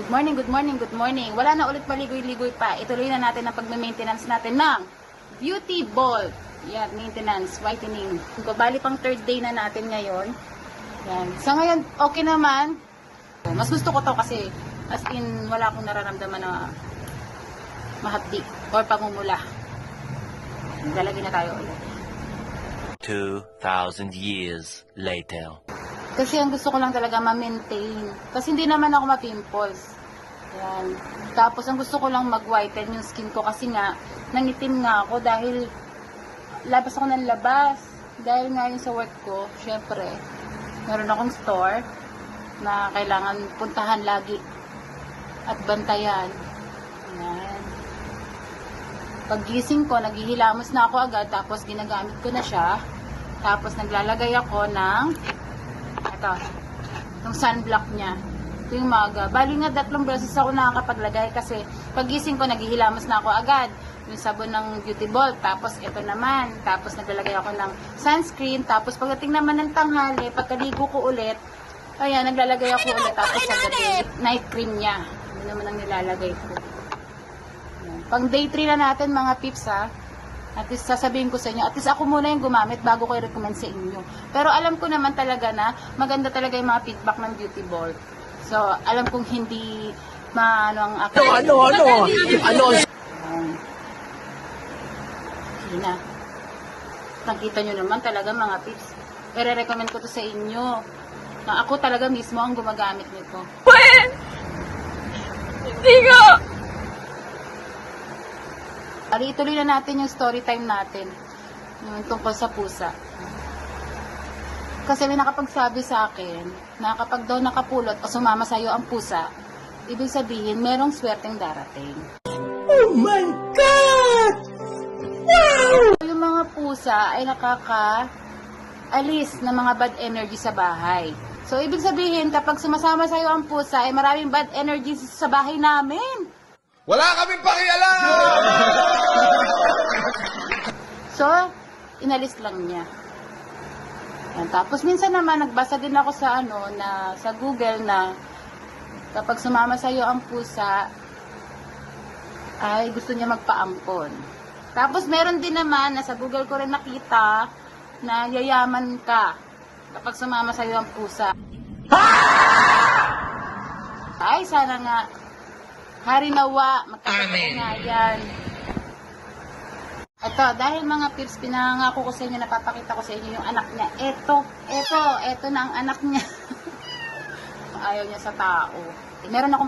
Good morning, good morning, good morning. Wala na ulit maligoy-ligoy pa. Ituloy na natin ang pag-maintenance natin ng Beauty Ball. Yan, maintenance, whitening. Bali pang third day na natin ngayon. Yan. So ngayon, okay naman. Mas gusto ko to kasi as in wala akong nararamdaman na mahapdi or pagmumula. Lalagay na tayo ulit. 2,000 years later. Kasi ang gusto ko lang talaga ma-maintain. Kasi hindi naman ako ma-pimples. Yan. Tapos ang gusto ko lang mag-whiten yung skin ko kasi nga nangitim nga ako dahil labas ako ng labas. Dahil nga yun sa work ko, syempre, meron akong store na kailangan puntahan lagi at bantayan. Yan. Paggising ko, naghihilamos na ako agad tapos ginagamit ko na siya. Tapos naglalagay ako ng ito, yung sunblock niya. Ito yung maga. Bali nga 3 beses ako nakakapaglagay kasi pagising ko, naghihilamos na ako agad. Yung sabon ng Beauty Ball. Tapos ito naman. Tapos naglalagay ako ng sunscreen. Tapos pagdating naman ng tanghali, pagkaligo ko ulit, ayan, naglalagay ako ulit. Tapos sa gabi, night cream niya. Yun naman ang nilalagay ko. Ayan. Pang day 3 na natin mga pips ha. At least sasabihin ko sa inyo, at least ako muna yung gumamit bago ko i-recommend sa inyo. Pero alam ko naman talaga na maganda talaga yung mga feedback ng Beauty Ball. So, alam kong hindi maano ang akin. Ano? Sige na. Nakita nyo naman talaga mga tips. I-recommend ko to sa inyo. Na ako talaga mismo ang gumagamit nito. Hindi ko! Ali, ituloy na natin yung story time natin. Yung tungkol sa pusa. Kasi may nakapagsabi sa akin na kapag daw nakapulot o sumama sa'yo ang pusa, ibig sabihin merong swerteng darating. Oh my God! Wow! Yung mga pusa ay nakaka-alis ng mga bad energy sa bahay. So, ibig sabihin, kapag sumasama sa'yo ang pusa, ay maraming bad energy sa bahay namin. Wala kaming pakialam! So, inalis lang niya. Yan. Tapos, minsan naman, nagbasa din ako sa, sa Google na kapag sumama sa'yo ang pusa, ay gusto niya magpaampon. Tapos, meron din naman, na sa Google ko rin nakita, na yayaman ka kapag sumama sa'yo ang pusa. Ay, sana nga, harinawa, magkakaroon nga yan. Ito, dahil mga pips, pinangako ko sa inyo, napapakita ko sa inyo yung anak niya. Ito na ang anak niya. Ayaw niya sa tao. Meron akong